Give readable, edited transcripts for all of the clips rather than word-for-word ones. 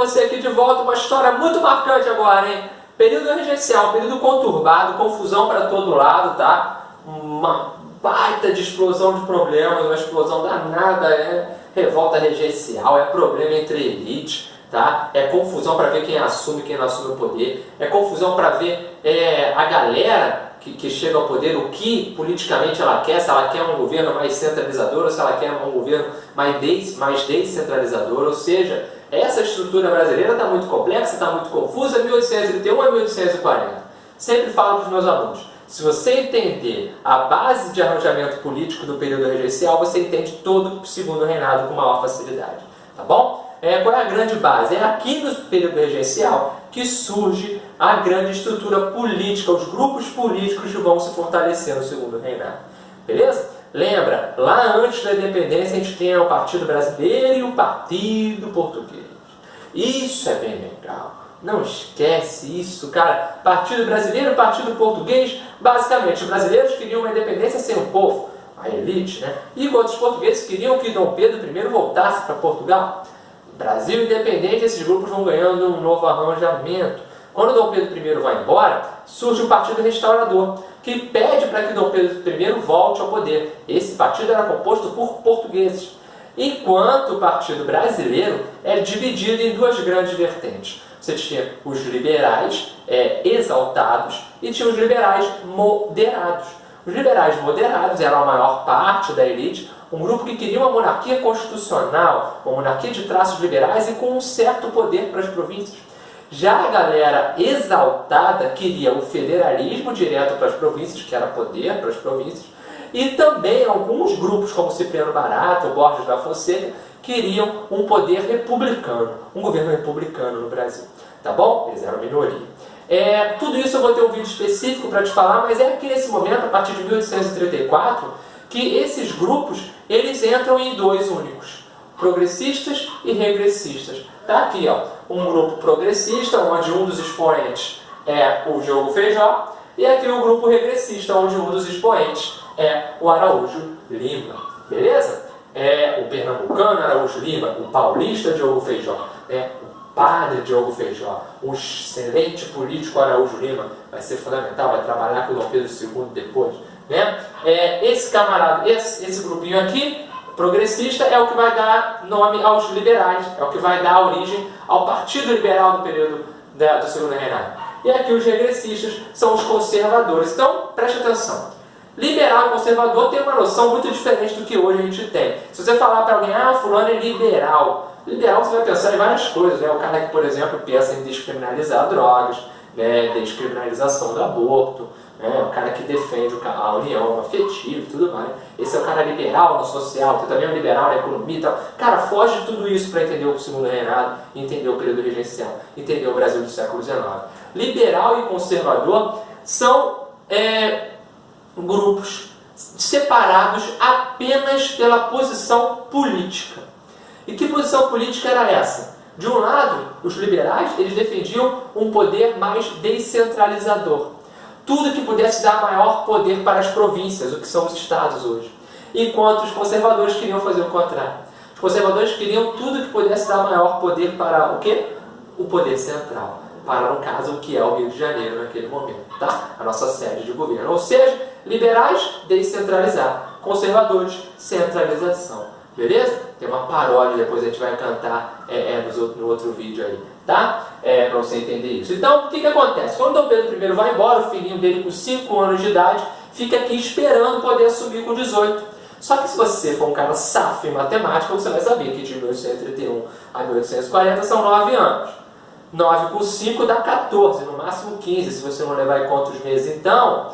você aqui de volta, uma história muito marcante agora, hein? Período regencial, período conturbado, confusão para todo lado, tá? Uma baita de explosão de problemas, uma explosão danada, revolta regencial, é problema entre elite, tá? É confusão para ver quem assume e quem não assume o poder, é confusão para ver a galera que chega ao poder, o que politicamente ela quer, se ela quer um governo mais centralizador ou se ela quer um governo mais descentralizador, ou seja, essa estrutura brasileira está muito complexa, está muito confusa, 1831 a 1840. Sempre falo para os meus alunos, se você entender a base de arranjamento político do período regencial, você entende todo o segundo reinado com maior facilidade, tá bom? Qual é a grande base? É aqui no período regencial que surge a grande estrutura política, os grupos políticos que vão se fortalecer no segundo reinado. Beleza? Lembra, lá antes da independência a gente tem o Partido Brasileiro e o Partido Português. Isso é bem legal. Não esquece isso, cara. Partido Brasileiro e Partido Português, basicamente, os brasileiros queriam uma independência sem o povo, a elite, né? Enquanto os portugueses queriam que Dom Pedro I voltasse para Portugal. Brasil independente, esses grupos vão ganhando um novo arranjamento. Quando Dom Pedro I vai embora, surge o Partido Restaurador, que pede para que Dom Pedro I volte ao poder. Esse partido era composto por portugueses, enquanto o Partido Brasileiro é dividido em duas grandes vertentes. Você tinha os liberais exaltados e tinha os liberais moderados. Os liberais moderados eram a maior parte da elite, um grupo que queria uma monarquia constitucional, uma monarquia de traços liberais e com um certo poder para as províncias. Já a galera exaltada queria o federalismo direto para as províncias, que era poder para as províncias, e também alguns grupos, como Cipriano Barata ou Borges da Fonseca, queriam um poder republicano, um governo republicano no Brasil. Tá bom? Eles eram minoria. Tudo isso eu vou ter um vídeo específico para te falar, mas é aqui nesse momento, a partir de 1834, que esses grupos eles entram em dois únicos, progressistas e regressistas. Tá aqui, ó, um grupo progressista, onde um dos expoentes é o Diogo Feijó, e aqui o grupo regressista, onde um dos expoentes é o Araújo Lima. Beleza? O pernambucano Araújo Lima, o paulista Diogo Feijó, o padre Diogo Feijó, o excelente político Araújo Lima, vai ser fundamental, vai trabalhar com o Dom Pedro II depois. Né? Esse camarada, esse grupinho aqui, progressista, é o que vai dar nome aos liberais, é o que vai dar origem ao Partido Liberal do período do segundo reinado. E aqui os regressistas são os conservadores. Então, preste atenção. Liberal e conservador tem uma noção muito diferente do que hoje a gente tem. Se você falar para alguém, fulano é liberal. Liberal você vai pensar em várias coisas, né? O cara que, por exemplo, pensa em descriminalizar drogas, né? Descriminalização do aborto, o cara que defende a união afetiva e tudo mais. Esse é o cara liberal no social, tem também um liberal na economia e tal. Cara, foge de tudo isso para entender o segundo reinado, entender o período regencial, entender o Brasil do século XIX. Liberal e conservador são grupos separados apenas pela posição política. E que posição política era essa? De um lado, os liberais eles defendiam um poder mais descentralizador. Tudo que pudesse dar maior poder para as províncias, o que são os estados hoje. Enquanto os conservadores queriam fazer o contrário. Os conservadores queriam tudo que pudesse dar maior poder para o quê? O poder central. Para, no caso, o que é o Rio de Janeiro naquele momento, tá? A nossa sede de governo. Ou seja, liberais, descentralizar. Conservadores, centralização. Beleza? Tem uma paródia, depois a gente vai cantar no outro vídeo aí, tá? Para você entender isso. Então, o que acontece? Quando Dom Pedro I vai embora, o filhinho dele com 5 anos de idade fica aqui esperando poder assumir com 18. Só que se você for um cara safo em matemática, você vai saber que de 1831 a 1840 são 9 anos. 9 com 5 dá 14, no máximo 15, se você não levar em conta os meses. Então,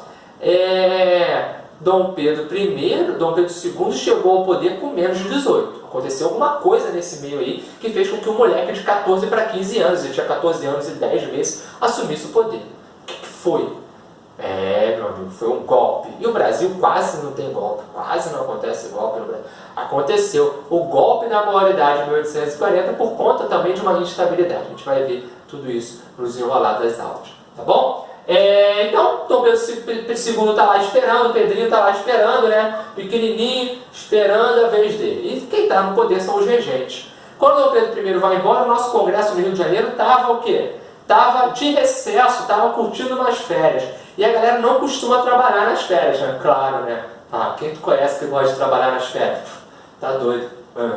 Dom Pedro II chegou ao poder com menos de 18. Aconteceu alguma coisa nesse meio aí que fez com que um moleque de 14 para 15 anos, ele tinha 14 anos e 10 meses, assumisse o poder. O que foi? Meu amigo, foi um golpe. E o Brasil quase não tem golpe, quase não acontece golpe no Brasil. Aconteceu o golpe da maioridade em 1840 por conta também de uma instabilidade. A gente vai ver tudo isso no desenrolar das aulas, tá bom? Então, Dom Pedro II está lá esperando, o Pedrinho está lá esperando, né? Pequenininho, esperando a vez dele. E quem está no poder são os regentes. Quando Dom Pedro I vai embora, o nosso congresso no Rio de Janeiro estava o quê? Estava de recesso, estava curtindo umas férias. E a galera não costuma trabalhar nas férias, né? Claro, né? Ah, quem tu conhece que gosta de trabalhar nas férias? Tá doido.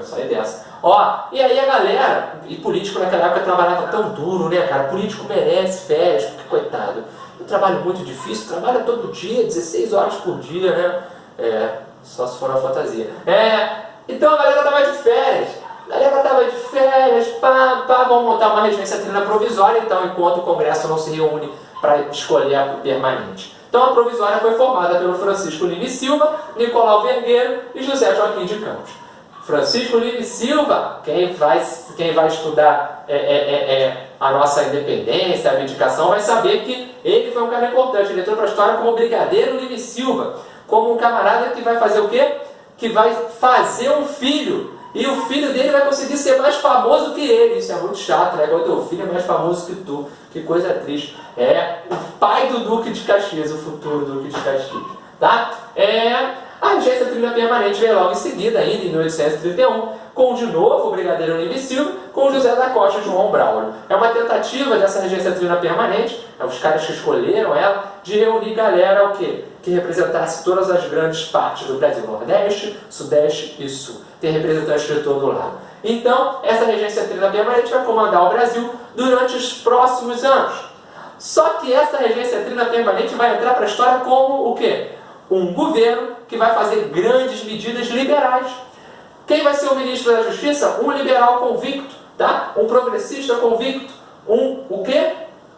Sai dessa. Ó, e aí a galera, e político naquela época trabalhava tão duro, né, cara? Político merece férias, porque coitado. Eu trabalho muito difícil, trabalha todo dia, 16 horas por dia, né? Só se for uma fantasia. Então a galera tava de férias. Vamos montar uma regência trina provisória, então, enquanto o Congresso não se reúne para escolher a permanente. Então a provisória foi formada pelo Francisco Lima e Silva, Nicolau Vergueiro e José Joaquim de Campos. Francisco Lima e Silva, quem vai estudar a nossa independência, a abdicação, vai saber que ele foi um cara importante. Ele entrou para a história como Brigadeiro Lima e Silva, como um camarada que vai fazer o quê? Que vai fazer um filho. E o filho dele vai conseguir ser mais famoso que ele. Isso é muito chato, né? Igual teu filho é mais famoso que tu. Que coisa triste. O pai do Duque de Caxias, o futuro Duque de Caxias. Tá? A regência trina permanente veio logo em seguida, ainda em 1831, com de novo o Brigadeiro Lima e Silva, com José da Costa e João Braulio. É uma tentativa dessa regência trina permanente, os caras que escolheram ela, de reunir galera o quê? Que representasse todas as grandes partes do Brasil, Nordeste, Sudeste e Sul. Ter representantes de todo lado. Então, essa regência trina permanente vai comandar o Brasil durante os próximos anos. Só que essa regência trina permanente vai entrar para a história como o quê? Um governo que vai fazer grandes medidas liberais. Quem vai ser o ministro da Justiça? Um liberal convicto, tá? Um progressista convicto. O quê?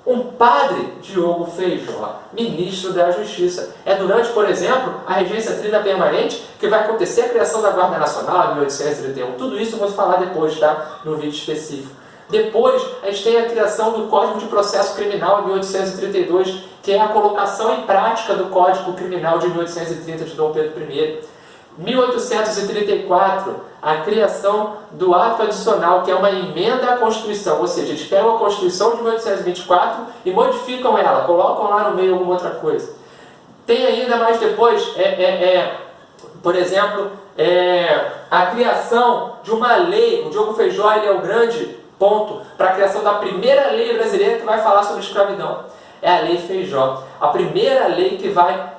Um padre, Diogo Feijó, ministro da Justiça. É durante, por exemplo, a regência trina permanente que vai acontecer a criação da Guarda Nacional em 1831. Tudo isso eu vou falar depois, tá? No vídeo específico. Depois, a gente tem a criação do Código de Processo Criminal em 1832, que é a colocação em prática do Código Criminal de 1830 de Dom Pedro I. 1834, a criação do ato adicional, que é uma emenda à Constituição, ou seja, eles pegam a Constituição de 1824 e modificam ela, colocam lá no meio alguma outra coisa. Tem ainda mais depois, por exemplo, a criação de uma lei. O Diogo Feijó ele é o grande ponto para a criação da primeira lei brasileira que vai falar sobre escravidão. É a Lei Feijó. A primeira lei que vai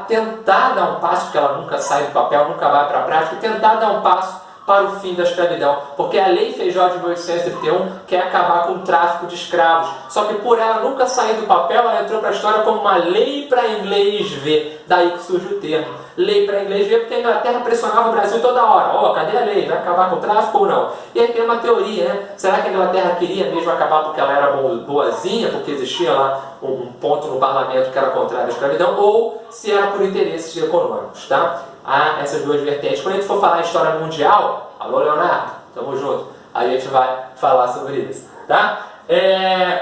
tentar dar um passo, porque ela nunca sai do papel, nunca vai para a prática, tentar dar um passo para o fim da escravidão. Porque a Lei Feijó de 1831 quer acabar com o tráfico de escravos. Só que por ela nunca sair do papel, ela entrou para a história como uma lei para inglês ver. Daí que surge o termo. Lei para inglês ver, porque a Inglaterra pressionava o Brasil toda hora. Cadê a lei? Vai acabar com o tráfico ou não? E aí tem uma teoria, né? Será que a Inglaterra queria mesmo acabar porque ela era boazinha, porque existia lá um ponto no parlamento que era contrário à escravidão, ou se era por interesses econômicos, tá? Há essas duas vertentes. Quando a gente for falar em história mundial, alô Leonardo, tamo junto, a gente vai falar sobre isso, tá?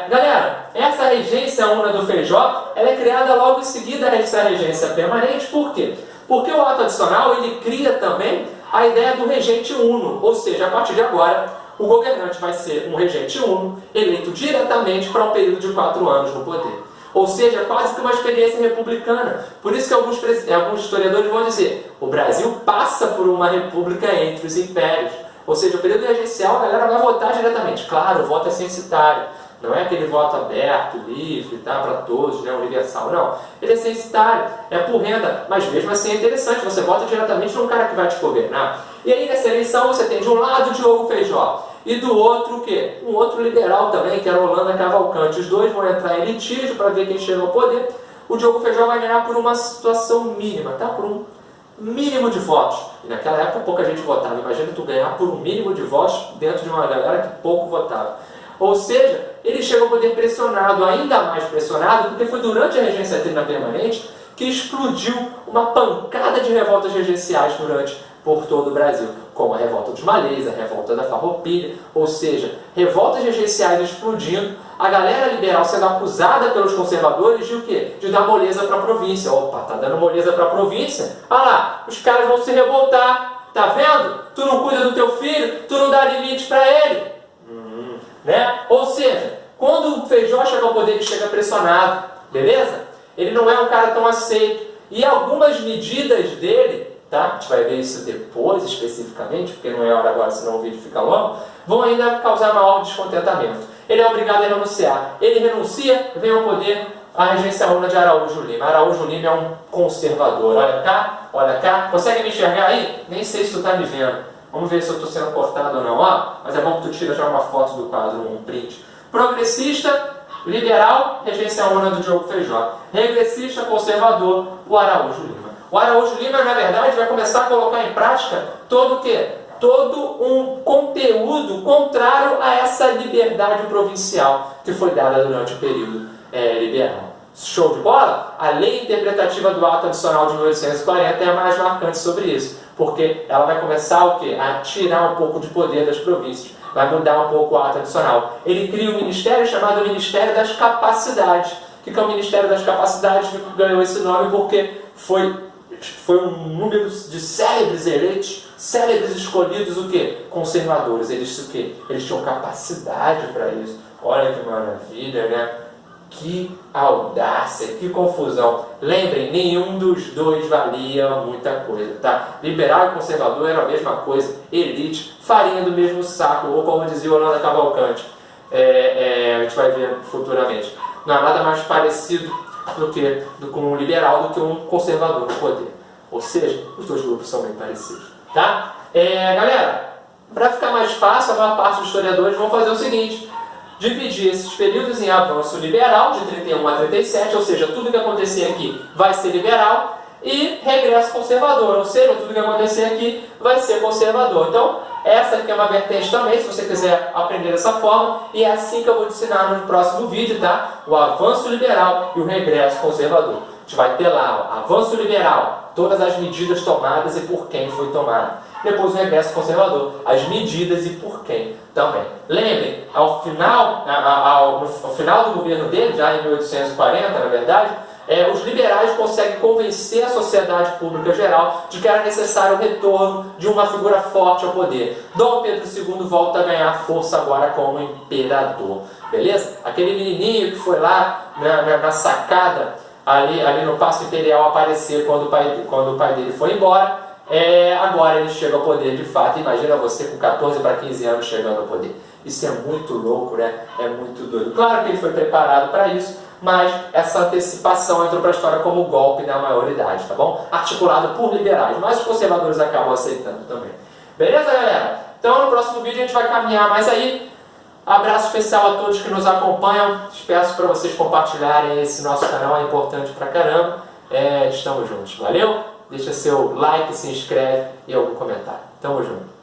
Galera, essa regência una do Feijó, ela é criada logo em seguida dessa regência permanente. Por quê? Porque o ato adicional, ele cria também a ideia do regente uno, ou seja, a partir de agora, o governante vai ser um regente uno, eleito diretamente para um período de 4 anos no poder. Ou seja, quase que uma experiência republicana. Por isso que alguns historiadores vão dizer, o Brasil passa por uma república entre os impérios. Ou seja, o período regencial, a galera vai votar diretamente. Claro, o voto é censitário. Não é aquele voto aberto, livre, tá, para todos, né, universal. Não. Ele é censitário, é por renda. Mas mesmo assim é interessante, você vota diretamente num cara que vai te governar. E aí nessa eleição você tem de um lado Diogo Feijó. E do outro o quê? Um outro liberal também, que era Holanda Cavalcante. Os dois vão entrar em litígio para ver quem chega ao poder. O Diogo Feijó vai ganhar por uma situação mínima, tá? Por um mínimo de votos. E naquela época pouca gente votava. Imagina tu ganhar por um mínimo de votos dentro de uma galera que pouco votava. Ou seja, ele chega ao poder pressionado, ainda mais pressionado, porque foi durante a regência trina permanente que explodiu uma pancada de revoltas regenciais por todo o Brasil, como a revolta dos Malês, a revolta da Farroupilha, ou seja, revoltas regenciais explodindo, a galera liberal sendo acusada pelos conservadores de o quê? De dar moleza para a província. Opa, tá dando moleza para a província? Ah lá, os caras vão se revoltar, tá vendo? Tu não cuida do teu filho, tu não dá limite para ele. Né? Ou seja, quando o Feijó chega ao poder, ele chega pressionado, beleza? Ele não é um cara tão aceito. E algumas medidas dele, tá? a gente vai ver isso depois especificamente, porque não é hora agora, senão o vídeo fica longo, vão ainda causar maior descontentamento. Ele é obrigado a renunciar. Ele renuncia, vem ao poder a regência única de Araújo Lima. Araújo Lima é um conservador. Olha cá. Consegue me enxergar aí? Nem sei se tu está me vendo. Vamos ver se eu estou sendo cortado ou não. Ó, mas é bom que tu tira já uma foto do quadro, um print. Progressista, liberal, regência única do Diogo Feijó. Regressista, conservador, o Araújo Lima. O Araújo Lima, na verdade, vai começar a colocar em prática todo o quê? Todo um conteúdo contrário a essa liberdade provincial que foi dada durante o período liberal. Show de bola? A lei interpretativa do ato adicional de 1840 é a mais marcante sobre isso, porque ela vai começar o quê? A tirar um pouco de poder das províncias, vai mudar um pouco o ato adicional. Ele cria um ministério chamado Ministério das Capacidades. O que é o Ministério das Capacidades? Ganhou esse nome porque foi um número de célebres eleitos, célebres escolhidos, o quê? Conservadores. Eles tinham capacidade para isso. Olha que maravilha, né? Que audácia, que confusão. Lembrem, nenhum dos dois valia muita coisa, tá? Liberal e conservador eram a mesma coisa. Elite, farinha do mesmo saco, ou como dizia Holanda Cavalcante. A gente vai ver futuramente. Não há nada mais parecido com um liberal do que um conservador no poder. Ou seja, os dois grupos são bem parecidos, tá? Galera, para ficar mais fácil, a maior parte dos historiadores vão fazer o seguinte: dividir esses períodos em avanço liberal, de 31 a 37, ou seja, tudo que acontecer aqui vai ser liberal, e regresso conservador, ou seja, tudo que acontecer aqui vai ser conservador. Então, essa aqui é uma vertente também, se você quiser aprender dessa forma, e é assim que eu vou te ensinar no próximo vídeo, tá? O avanço liberal e o regresso conservador. A gente vai ter lá o avanço liberal, todas as medidas tomadas e por quem foi tomada. Depois o regresso conservador, as medidas e por quem também. Lembrem, ao final do governo dele, já em 1840, na verdade, os liberais conseguem convencer a sociedade pública geral de que era necessário o retorno de uma figura forte ao poder. Dom Pedro II volta a ganhar força agora como imperador. Beleza? Aquele menininho que foi lá na sacada, ali no Paço Imperial, aparecer quando o pai dele foi embora. Agora ele chega ao poder de fato. Imagina você com 14 para 15 anos chegando ao poder. Isso é muito louco, né? É muito doido. Claro que ele foi preparado para isso, mas essa antecipação entrou para a história como golpe da maioridade, tá bom? Articulado por liberais, mas os conservadores acabam aceitando também. Beleza, galera? Então no próximo vídeo a gente vai caminhar mais aí. Abraço especial a todos que nos acompanham. Peço para vocês compartilharem esse nosso canal, é importante pra caramba. Estamos juntos. Valeu? Deixa seu like, se inscreve e algum comentário. Tamo junto.